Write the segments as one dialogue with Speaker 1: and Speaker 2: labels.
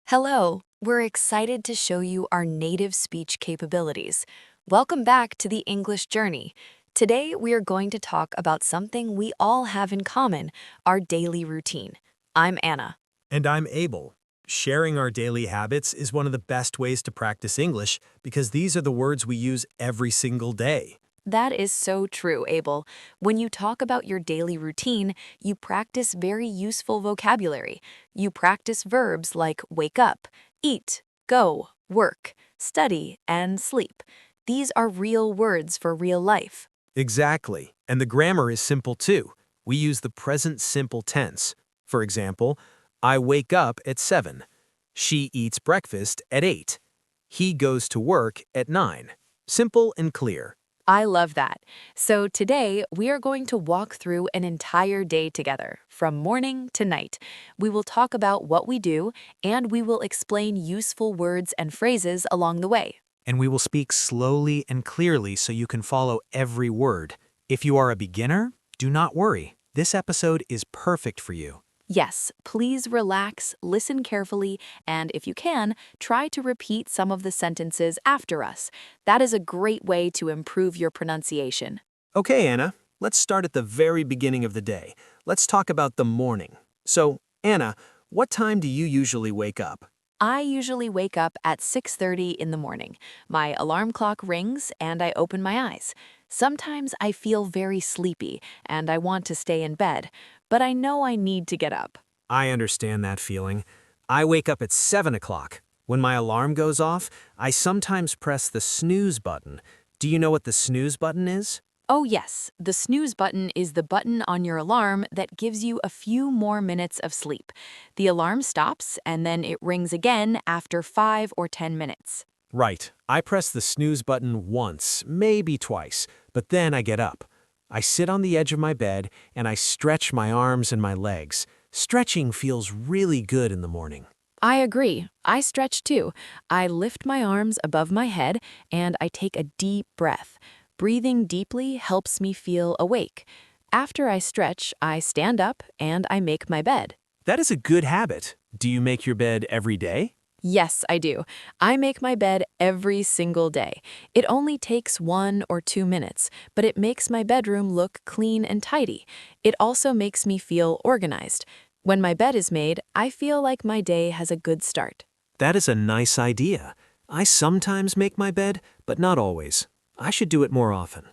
Speaker 1: Hello, we're excited to show you our native speech capabilities. Welcome back to the English journey. Today, we are going to talk about something we all have in common, our daily routine. I'm Anna.
Speaker 2: And I'm Abel. Sharing our daily habits is one of the best ways to practice English because these are the words we use every single day.
Speaker 1: That is so true, Abel. When you talk about your daily routine, you practice very useful vocabulary. You practice verbs like wake up, eat, go, work, study, and sleep. These are real words for real life.
Speaker 2: Exactly. And the grammar is simple too. We use the present simple tense. For example, I wake up at 7. She eats breakfast at 8. He goes to work at 9. Simple and clear.
Speaker 1: I love that. So today, we are going to walk through an entire day together, from morning to night. We will talk about what we do, and we will explain useful words and phrases along the way.
Speaker 2: And we will speak slowly and clearly so you can follow every word. If you are a beginner, do not worry. This episode is perfect for you.
Speaker 1: Yes, please relax, listen carefully, and if you can, try to repeat some of the sentences after us. That is a great way to improve your pronunciation.
Speaker 2: Okay, Anna, let's start at the very beginning of the day. Let's talk about the morning. So, Anna, what time do you usually wake up?
Speaker 1: I usually wake up at 6:30 in the morning. My alarm clock rings and I open my eyes. Sometimes I feel very sleepy and I want to stay in bed, but I know I need to get up.
Speaker 2: I understand that feeling. I wake up at 7 o'clock. When my alarm goes off, I sometimes press the snooze button. Do you know what the snooze button is?
Speaker 1: Oh yes, the snooze button is the button on your alarm that gives you a few more minutes of sleep. The alarm stops and then it rings again after 5 or 10 minutes.
Speaker 2: Right. I press the snooze button once, maybe twice, but then I get up. I sit on the edge of my bed and I stretch my arms and my legs. Stretching feels really good in the morning.
Speaker 1: I agree. I stretch too. I lift my arms above my head and I take a deep breath. Breathing deeply helps me feel awake. After I stretch, I stand up and I make my bed.
Speaker 2: That is a good habit. Do you make your bed every day?
Speaker 1: Yes, I do. I make my bed every single day. It only takes 1 or 2 minutes, but it makes my bedroom look clean and tidy. It also makes me feel organized. When my bed is made, I feel like my day has a good start.
Speaker 2: That is a nice idea. I sometimes make my bed, but not always. I should do it more often.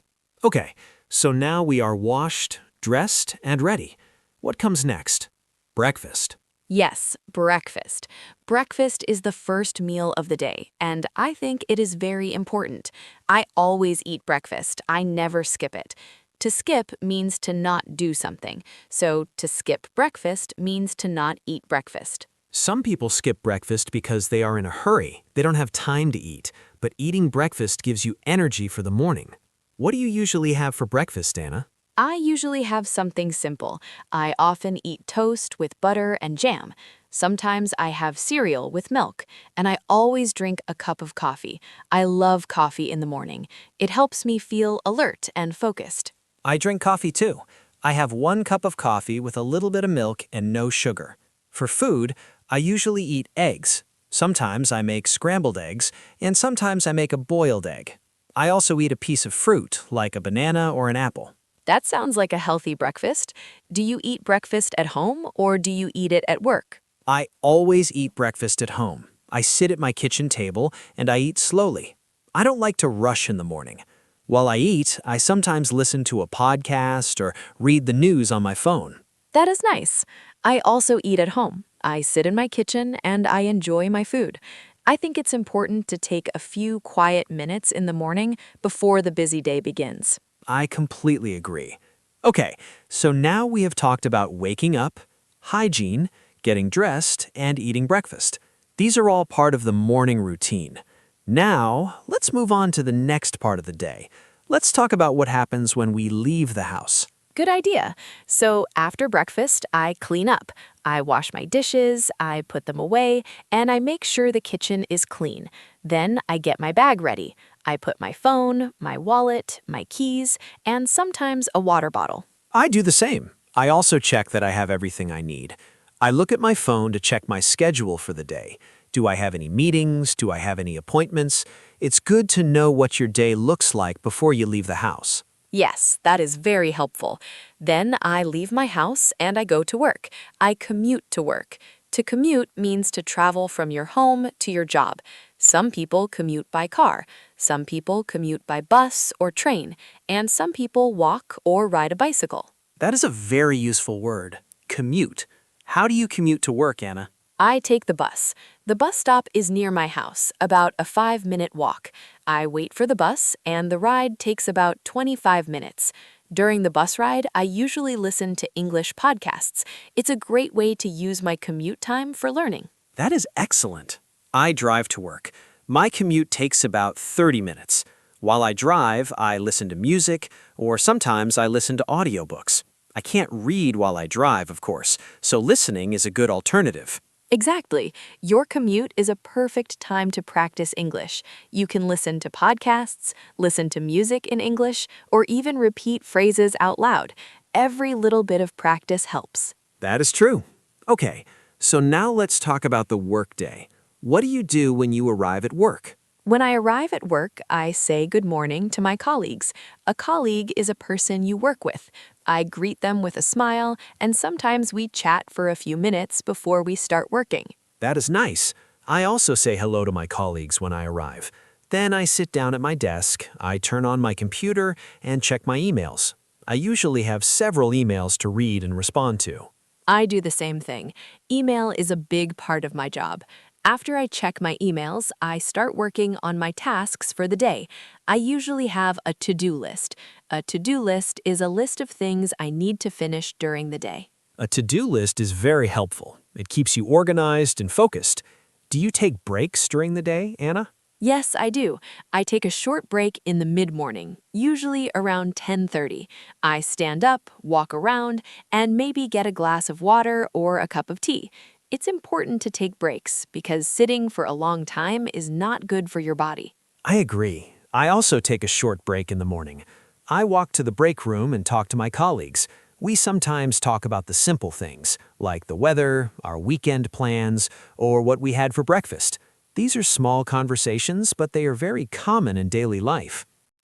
Speaker 2: Okay, so now we are washed, dressed, and ready. What comes next? Breakfast.
Speaker 1: Yes, breakfast. Breakfast is the first meal of the day, and I think it is very important. I always eat breakfast. I never skip it. To skip means to not do something, so to skip breakfast means to not eat breakfast.
Speaker 2: Some people skip breakfast because they are in a hurry. They don't have time to eat, but eating breakfast gives you energy for the morning. What do you usually have for breakfast, Anna?
Speaker 1: I usually have something simple. I often eat toast with butter and jam. Sometimes I have cereal with milk, and I always drink a cup of coffee. I love coffee in the morning. It helps me feel alert and focused.
Speaker 2: I drink coffee too. I have 1 cup of coffee with a little bit of milk and no sugar. For food, I usually eat eggs. Sometimes I make scrambled eggs, and sometimes I make a boiled egg. I also eat a piece of fruit, like a banana or an apple.
Speaker 1: That sounds like a healthy breakfast. Do you eat breakfast at home or do you eat it at work?
Speaker 2: I always eat breakfast at home. I sit at my kitchen table and I eat slowly. I don't like to rush in the morning. While I eat, I sometimes listen to a podcast or read the news on my phone.
Speaker 1: That is nice. I also eat at home. I sit in my kitchen and I enjoy my food. I think it's important to take a few quiet minutes in the morning before the busy day begins.
Speaker 2: I completely agree. Okay, so now we have talked about waking up, hygiene, getting dressed, and eating breakfast. These are all part of the morning routine. Now, let's move on to the next part of the day. Let's talk about what happens when we leave the house.
Speaker 1: Good idea. So after breakfast, I clean up. I wash my dishes, I put them away, and I make sure the kitchen is clean. Then I get my bag ready. I put my phone, my wallet, my keys, and sometimes a water bottle.
Speaker 2: I do the same. I also check that I have everything I need. I look at my phone to check my schedule for the day. Do I have any meetings? Do I have any appointments? It's good to know what your day looks like before you leave the house.
Speaker 1: Yes, that is very helpful. Then I leave my house and I go to work. I commute to work. To commute means to travel from your home to your job. Some people commute by car, some people commute by bus or train, and some people walk or ride a bicycle.
Speaker 2: That is a very useful word. Commute. How do you commute to work, Anna?
Speaker 1: I take the bus. The bus stop is near my house, about a 5-minute walk. I wait for the bus, and the ride takes about 25 minutes. During the bus ride, I usually listen to English podcasts. It's a great way to use my commute time for learning.
Speaker 2: That is excellent. I drive to work. My commute takes about 30 minutes. While I drive, I listen to music, or sometimes I listen to audiobooks. I can't read while I drive, of course, so listening is a good alternative.
Speaker 1: Exactly. Your commute is a perfect time to practice English. You can listen to podcasts, listen to music in English, or even repeat phrases out loud. Every little bit of practice helps.
Speaker 2: That is true. Okay, so now let's talk about the workday. What do you do when you arrive at work?
Speaker 1: When I arrive at work, I say good morning to my colleagues. A colleague is a person you work with. I greet them with a smile, and sometimes we chat for a few minutes before we start working.
Speaker 2: That is nice. I also say hello to my colleagues when I arrive. Then I sit down at my desk, I turn on my computer, and check my emails. I usually have several emails to read and respond to.
Speaker 1: I do the same thing. Email is a big part of my job. After I check my emails, I start working on my tasks for the day. I usually have a to-do list. A to-do list is a list of things I need to finish during the day.
Speaker 2: A to-do list is very helpful. It keeps you organized and focused. Do you take breaks during the day, Anna?
Speaker 1: Yes, I do. I take a short break in the mid-morning, usually around 10:30. I stand up, walk around, and maybe get a glass of water or a cup of tea. It's important to take breaks because sitting for a long time is not good for your body.
Speaker 2: I agree. I also take a short break in the morning. I walk to the break room and talk to my colleagues. We sometimes talk about the simple things, like the weather, our weekend plans, or what we had for breakfast. These are small conversations, but they are very common in daily life.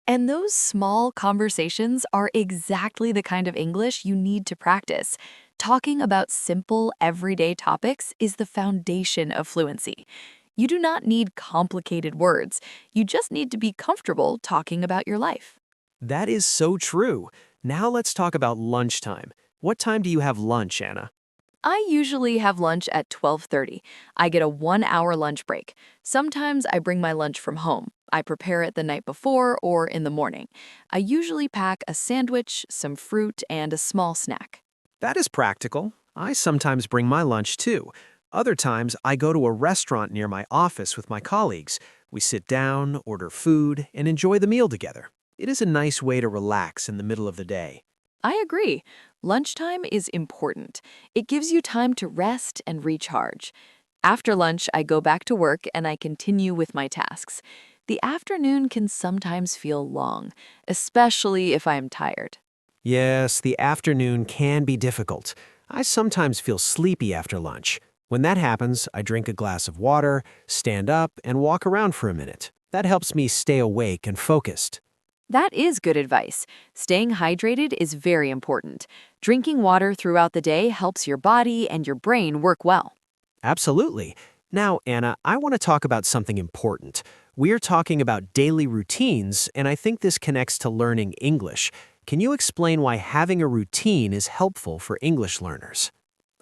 Speaker 1: And those small conversations are exactly the kind of English you need to practice. Talking about simple, everyday topics is the foundation of fluency. You do not need complicated words. You just need to be comfortable talking about your life.
Speaker 2: That is so true. Now let's talk about lunchtime. What time do you have lunch, Anna?
Speaker 1: I usually have lunch at 12:30. I get a 1-hour lunch break. Sometimes I bring my lunch from home. I prepare it the night before or in the morning. I usually pack a sandwich, some fruit, and a small snack.
Speaker 2: That is practical. I sometimes bring my lunch too. Other times, I go to a restaurant near my office with my colleagues. We sit down, order food, and enjoy the meal together. It is a nice way to relax in the middle of the day.
Speaker 1: I agree. Lunchtime is important. It gives you time to rest and recharge. After lunch, I go back to work and I continue with my tasks. The afternoon can sometimes feel long, especially if I am tired.
Speaker 2: Yes, the afternoon can be difficult. I sometimes feel sleepy after lunch. When that happens, I drink a glass of water, stand up, and walk around for a minute. That helps me stay awake and focused.
Speaker 1: That is good advice. Staying hydrated is very important. Drinking water throughout the day helps your body and your brain work well.
Speaker 2: Absolutely. Now, Anna, I want to talk about something important. We're talking about daily routines, and I think this connects to learning English. Can you explain why having a routine is helpful for English learners?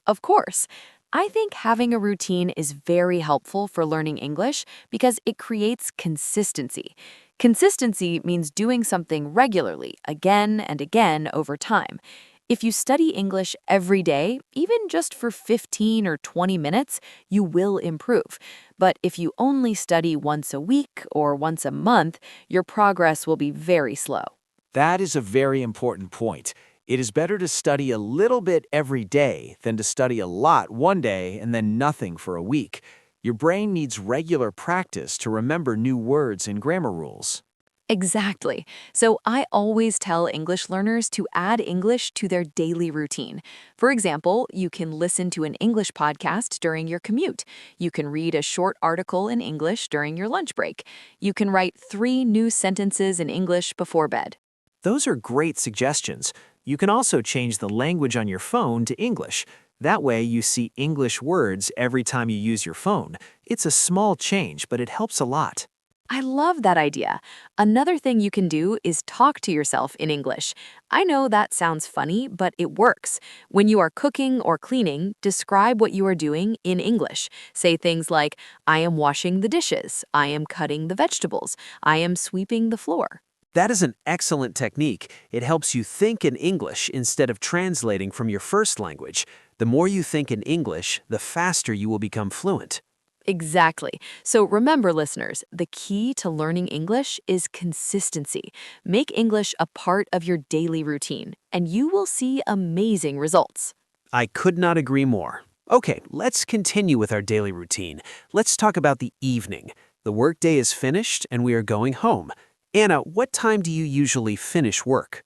Speaker 1: Of course, I think having a routine is very helpful for learning English because it creates consistency. Consistency means doing something regularly, again and again over time. If you study English every day, even just for 15 or 20 minutes, you will improve. But if you only study once a week or once a month, your progress will be very slow.
Speaker 3: That is a very important point. It is better to study a little bit every day than to study a lot one day and then nothing for a week. Your brain needs regular practice to remember new words and grammar rules.
Speaker 1: Exactly. So I always tell English learners to add English to their daily routine. For example, you can listen to an English podcast during your commute. You can read a short article in English during your lunch break. You can write 3 new sentences in English before bed.
Speaker 2: Those are great suggestions. You can also change the language on your phone to English. That way, you see English words every time you use your phone. It's a small change, but it helps a lot.
Speaker 1: I love that idea. Another thing you can do is talk to yourself in English. I know that sounds funny, but it works. When you are cooking or cleaning, describe what you are doing in English. Say things like, I am washing the dishes, I am cutting the vegetables, I am sweeping the floor.
Speaker 2: That is an excellent technique. It helps you think in English instead of translating from your first language. The more you think in English, the faster you will become fluent.
Speaker 1: Exactly. So remember, listeners, the key to learning English is consistency. Make English a part of your daily routine, and you will see amazing results.
Speaker 2: I could not agree more. Okay, let's continue with our daily routine. Let's talk about the evening. The workday is finished and we are going home. Anna, what time do you usually finish work?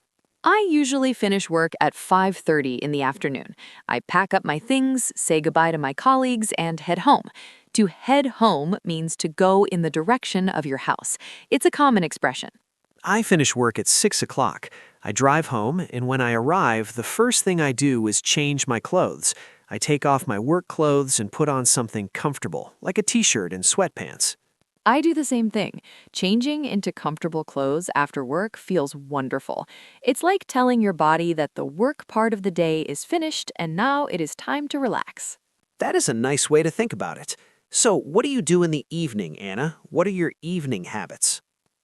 Speaker 1: I usually finish work at 5:30 in the afternoon. I pack up my things, say goodbye to my colleagues, and head home. To head home means to go in the direction of your house. It's a common expression.
Speaker 2: I finish work at 6 o'clock. I drive home, and when I arrive, the first thing I do is change my clothes. I take off my work clothes and put on something comfortable, like a t-shirt and sweatpants.
Speaker 1: I do the same thing. Changing into comfortable clothes after work feels wonderful. It's like telling your body that the work part of the day is finished and now it is time to relax.
Speaker 2: That is a nice way to think about it. So, what do you do in the evening, Anna? What are your evening habits?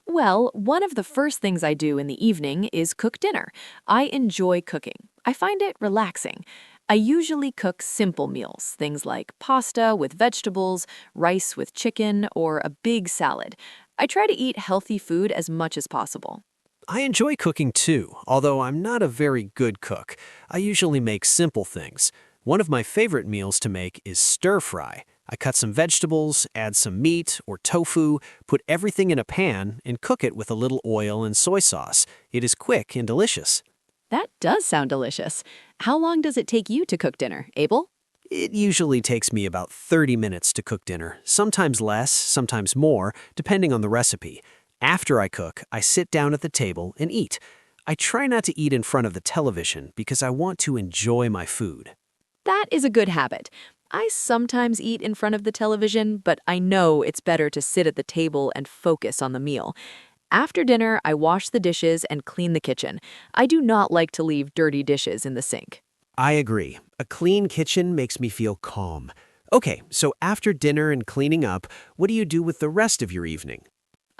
Speaker 1: Well, one of the first things I do in the evening is cook dinner. I enjoy cooking. I find it relaxing. I usually cook simple meals, things like pasta with vegetables, rice with chicken, or a big salad. I try to eat healthy food as much as possible.
Speaker 2: I enjoy cooking too, although I'm not a very good cook. I usually make simple things. One of my favorite meals to make is stir fry. I cut some vegetables, add some meat or tofu, put everything in a pan, and cook it with a little oil and soy sauce. It is quick and delicious.
Speaker 1: That does sound delicious. How long does it take you to cook dinner, Abel?
Speaker 2: It usually takes me about 30 minutes to cook dinner, sometimes less, sometimes more, depending on the recipe. After I cook, I sit down at the table and eat. I try not to eat in front of the television because I want to enjoy my food.
Speaker 1: That is a good habit. I sometimes eat in front of the television, but I know it's better to sit at the table and focus on the meal. After dinner, I wash the dishes and clean the kitchen. I do not like to leave dirty dishes in the sink.
Speaker 2: I agree. A clean kitchen makes me feel calm. Okay, so after dinner and cleaning up, what do you do with the rest of your evening?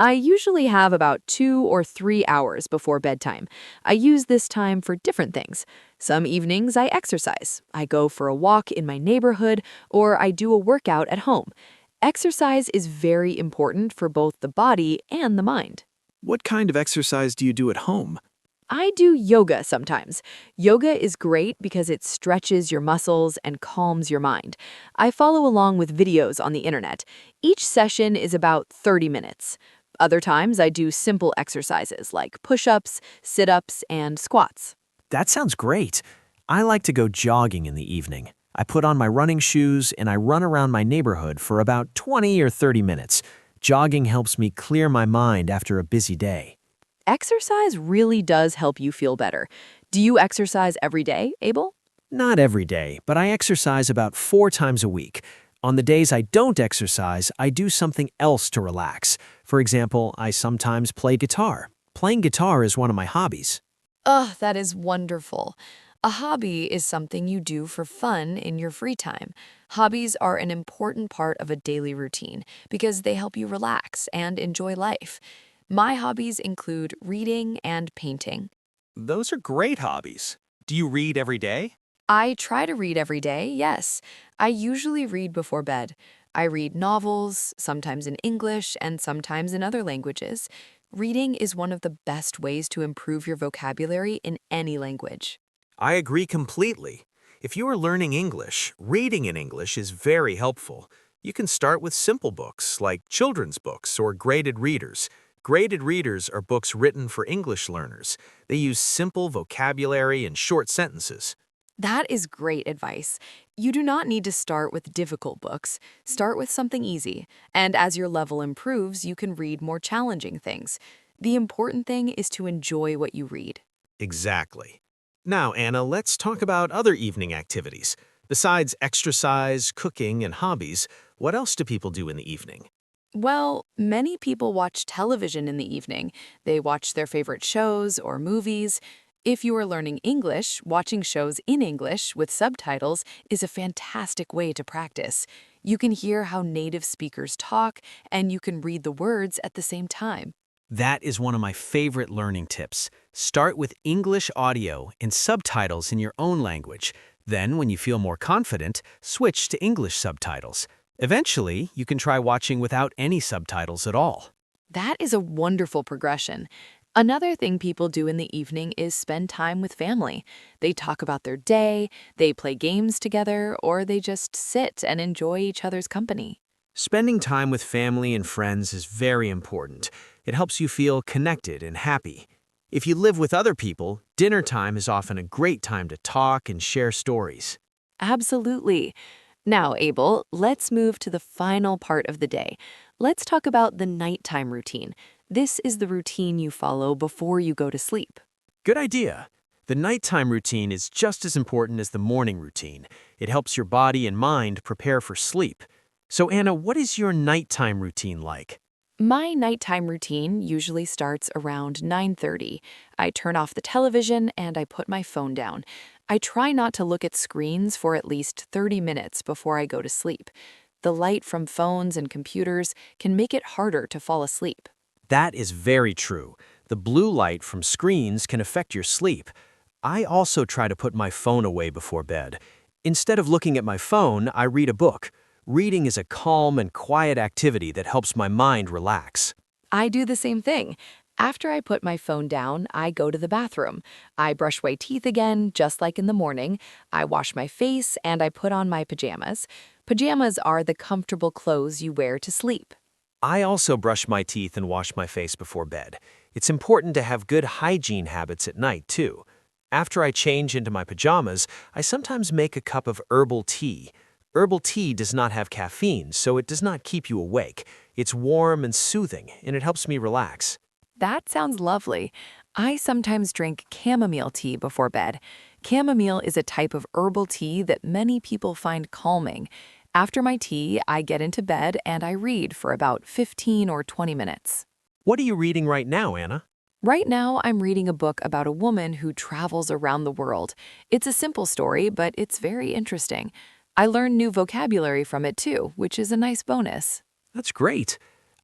Speaker 1: I usually have about 2 or 3 hours before bedtime. I use this time for different things. Some evenings I exercise. I go for a walk in my neighborhood, or I do a workout at home. Exercise is very important for both the body and the mind.
Speaker 2: What kind of exercise do you do at home?
Speaker 1: I do yoga sometimes. Yoga is great because it stretches your muscles and calms your mind. I follow along with videos on the internet. Each session is about 30 minutes. Other times I do simple exercises like push-ups, sit-ups, and squats.
Speaker 2: That sounds great. I like to go jogging in the evening. I put on my running shoes and I run around my neighborhood for about 20 or 30 minutes. Jogging helps me clear my mind after a busy day.
Speaker 1: Exercise really does help you feel better. Do you exercise every day, Abel?
Speaker 2: Not every day, but I exercise about 4 times a week. On the days I don't exercise, I do something else to relax. For example, I sometimes play guitar. Playing guitar is one of my hobbies.
Speaker 1: Oh, that is wonderful. A hobby is something you do for fun in your free time. Hobbies are an important part of a daily routine because they help you relax and enjoy life. My hobbies include reading and painting.
Speaker 4: Those are great hobbies. Do you read every day?
Speaker 1: I try to read every day, yes. I usually read before bed. I read novels, sometimes in English and sometimes in other languages. Reading is one of the best ways to improve your vocabulary in any language.
Speaker 4: I agree completely. If you are learning English, reading in English is very helpful. You can start with simple books like children's books or graded readers. Graded readers are books written for English learners. They use simple vocabulary and short sentences.
Speaker 1: That is great advice. You do not need to start with difficult books. Start with something easy. And as your level improves, you can read more challenging things. The important thing is to enjoy what you read.
Speaker 4: Exactly. Now, Anna, let's talk about other evening activities. Besides exercise, cooking, and hobbies, what else do people do in the evening?
Speaker 1: Well, many people watch television in the evening. They watch their favorite shows or movies. If you are learning English, watching shows in English with subtitles is a fantastic way to practice. You can hear how native speakers talk, and you can read the words at the same time.
Speaker 3: That is one of my favorite learning tips. Start with English audio and subtitles in your own language. Then, when you feel more confident, switch to English subtitles. Eventually, you can try watching without any subtitles at all.
Speaker 1: That is a wonderful progression. Another thing people do in the evening is spend time with family. They talk about their day, they play games together, or they just sit and enjoy each other's company.
Speaker 3: Spending time with family and friends is very important. It helps you feel connected and happy. If you live with other people, dinner time is often a great time to talk and share stories.
Speaker 1: Absolutely. Now, Abel, let's move to the final part of the day. Let's talk about the nighttime routine. This is the routine you follow before you go to sleep.
Speaker 3: Good idea. The nighttime routine is just as important as the morning routine. It helps your body and mind prepare for sleep. So, Anna, what is your nighttime routine like?
Speaker 1: My nighttime routine usually starts around 9:30. I turn off the television and I put my phone down. I try not to look at screens for at least 30 minutes before I go to sleep. The light from phones and computers can make it harder to fall asleep.
Speaker 3: That is very true. The blue light from screens can affect your sleep. I also try to put my phone away before bed. Instead of looking at my phone, I read a book. Reading is a calm and quiet activity that helps my mind relax.
Speaker 1: I do the same thing. After I put my phone down, I go to the bathroom. I brush my teeth again, just like in the morning. I wash my face and I put on my pajamas. Pajamas are the comfortable clothes you wear to sleep.
Speaker 3: I also brush my teeth and wash my face before bed. It's important to have good hygiene habits at night, too. After I change into my pajamas, I sometimes make a cup of herbal tea. Herbal tea does not have caffeine, so it does not keep you awake. It's warm and soothing, and it helps me relax.
Speaker 1: That sounds lovely. I sometimes drink chamomile tea before bed. Chamomile is a type of herbal tea that many people find calming. After my tea, I get into bed and I read for about 15 or 20 minutes.
Speaker 3: What are you reading right now, Anna?
Speaker 1: Right now, I'm reading a book about a woman who travels around the world. It's a simple story, but it's very interesting. I learn new vocabulary from it too, which is a nice bonus.
Speaker 3: That's great.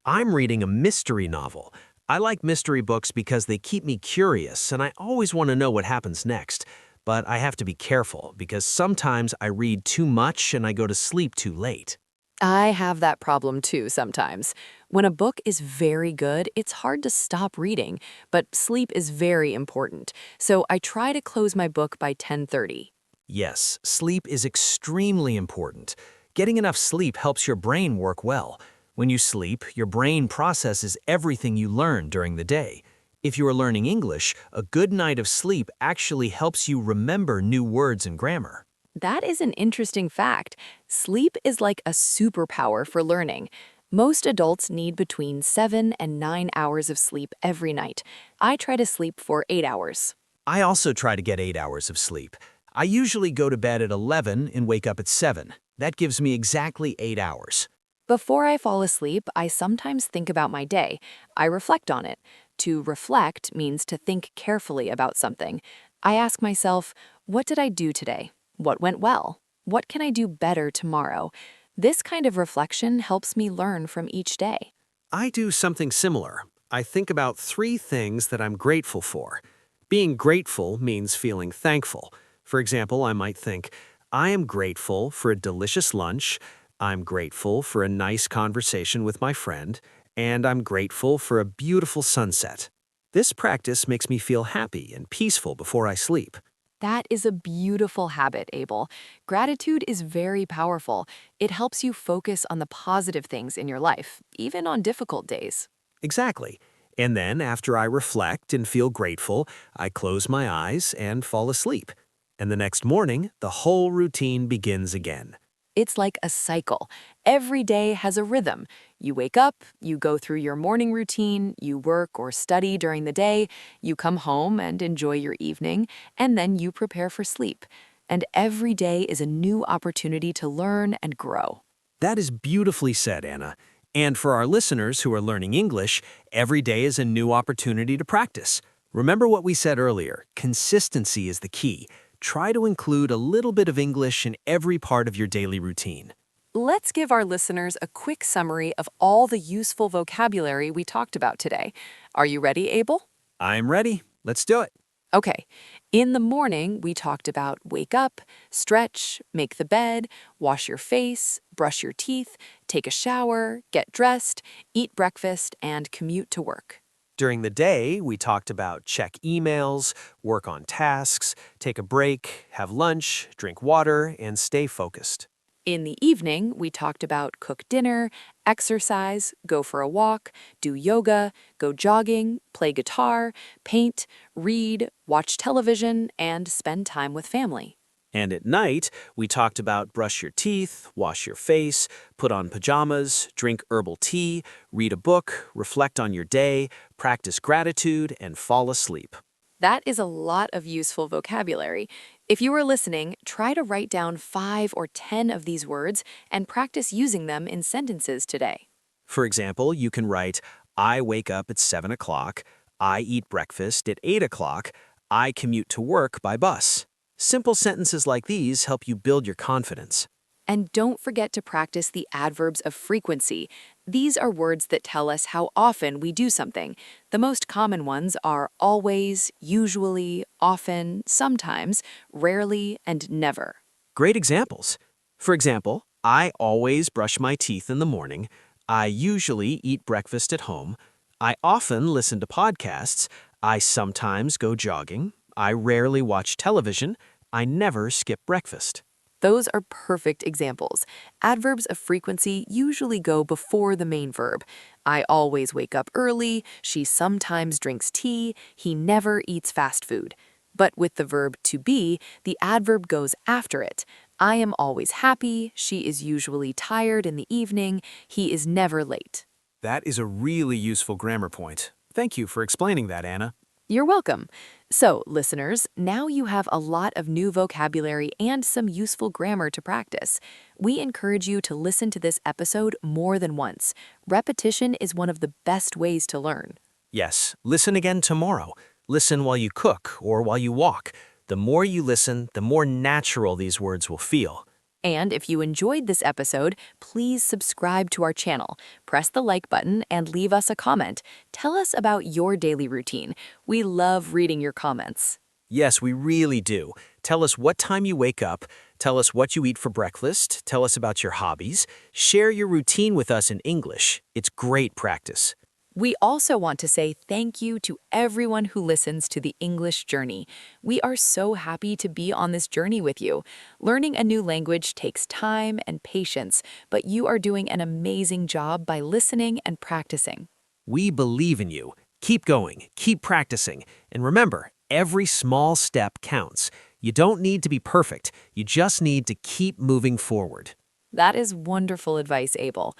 Speaker 3: I'm reading a mystery novel. I like mystery books because they keep me curious and I always want to know what happens next. But I have to be careful because sometimes I read too much and I go to sleep too late.
Speaker 1: I have that problem too sometimes. When a book is very good, it's hard to stop reading, but sleep is very important. So I try to close my book by 10:30.
Speaker 3: Yes, sleep is extremely important. Getting enough sleep helps your brain work well. When you sleep, your brain processes everything you learn during the day. If you are learning English, a good night of sleep actually helps you remember new words and grammar.
Speaker 1: That is an interesting fact. Sleep is like a superpower for learning. Most adults need between 7 and 9 hours of sleep every night. I try to sleep for 8 hours.
Speaker 3: I also try to get 8 hours of sleep. I usually go to bed at 11 and wake up at 7. That gives me exactly 8 hours.
Speaker 1: Before I fall asleep, I sometimes think about my day. I reflect on it. To reflect means to think carefully about something. I ask myself, what did I do today? What went well? What can I do better tomorrow? This kind of reflection helps me learn from each day.
Speaker 3: I do something similar. I think about 3 things that I'm grateful for. Being grateful means feeling thankful. For example, I might think, I am grateful for a delicious lunch, I'm grateful for a nice conversation with my friend, and I'm grateful for a beautiful sunset. This practice makes me feel happy and peaceful before I sleep.
Speaker 1: That is a beautiful habit, Abel. Gratitude is very powerful. It helps you focus on the positive things in your life, even on difficult days.
Speaker 3: Exactly. And then, after I reflect and feel grateful, I close my eyes and fall asleep. And the next morning, the whole routine begins again.
Speaker 1: It's like a cycle. Every day has a rhythm. You wake up, you go through your morning routine, you work or study during the day, you come home and enjoy your evening, and then you prepare for sleep. And every day is a new opportunity to learn and grow.
Speaker 3: That is beautifully said, Anna. And for our listeners who are learning English, every day is a new opportunity to practice. Remember what we said earlier, consistency is the key. Try to include a little bit of English in every part of your daily routine.
Speaker 1: Let's give our listeners a quick summary of all the useful vocabulary we talked about today. Are you ready, Abel?
Speaker 3: I'm ready. Let's do it.
Speaker 1: Okay. In the morning, we talked about wake up, stretch, make the bed, wash your face, brush your teeth, take a shower, get dressed, eat breakfast, and commute to work.
Speaker 3: During the day, we talked about check emails, work on tasks, take a break, have lunch, drink water, and stay focused.
Speaker 1: In the evening, we talked about cook dinner, exercise, go for a walk, do yoga, go jogging, play guitar, paint, read, watch television, and spend time with family.
Speaker 3: And at night, we talked about brush your teeth, wash your face, put on pajamas, drink herbal tea, read a book, reflect on your day, practice gratitude, and fall asleep.
Speaker 1: That is a lot of useful vocabulary. If you are listening, try to write down 5 or 10 of these words and practice using them in sentences today.
Speaker 3: For example, you can write, I wake up at 7 o'clock, I eat breakfast at 8 o'clock, I commute to work by bus. Simple sentences like these help you build your confidence.
Speaker 1: And don't forget to practice the adverbs of frequency. These are words that tell us how often we do something. The most common ones are always, usually, often, sometimes, rarely, and never.
Speaker 3: Great examples. For example, I always brush my teeth in the morning. I usually eat breakfast at home. I often listen to podcasts. I sometimes go jogging. I rarely watch television. I never skip breakfast.
Speaker 1: Those are perfect examples. Adverbs of frequency usually go before the main verb. I always wake up early, she sometimes drinks tea, he never eats fast food. But with the verb to be, the adverb goes after it. I am always happy, she is usually tired in the evening, he is never late.
Speaker 3: That is a really useful grammar point. Thank you for explaining that, Anna.
Speaker 1: You're welcome. So, listeners, now you have a lot of new vocabulary and some useful grammar to practice. We encourage you to listen to this episode more than once. Repetition is one of the best ways to learn.
Speaker 3: Yes, listen again tomorrow. Listen while you cook or while you walk. The more you listen, the more natural these words will feel.
Speaker 1: And if you enjoyed this episode, please subscribe to our channel, press the like button, and leave us a comment. Tell us about your daily routine. We love reading your comments.
Speaker 3: Yes, we really do. Tell us what time you wake up. Tell us what you eat for breakfast. Tell us about your hobbies. Share your routine with us in English. It's great practice.
Speaker 1: We also want to say thank you to everyone who listens to the English Journey. We are so happy to be on this journey with you. Learning a new language takes time and patience, but you are doing an amazing job by listening and practicing.
Speaker 3: We believe in you. Keep going, keep practicing, and remember, every small step counts. You don't need to be perfect. You just need to keep moving forward.
Speaker 1: That is wonderful advice, Abel.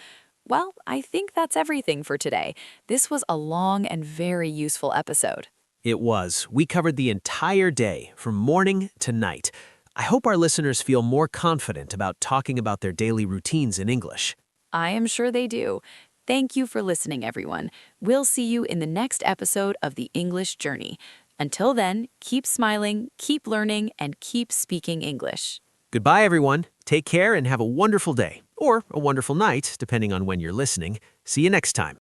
Speaker 1: Well, I think that's everything for today. This was a long and very useful episode.
Speaker 3: It was. We covered the entire day, from morning to night. I hope our listeners feel more confident about talking about their daily routines in English.
Speaker 1: I am sure they do. Thank you for listening, everyone. We'll see you in the next episode of The English Journey. Until then, keep smiling, keep learning, and keep speaking English.
Speaker 3: Goodbye, everyone. Take care and have a wonderful day, or a wonderful night, depending on when you're listening. See you next time.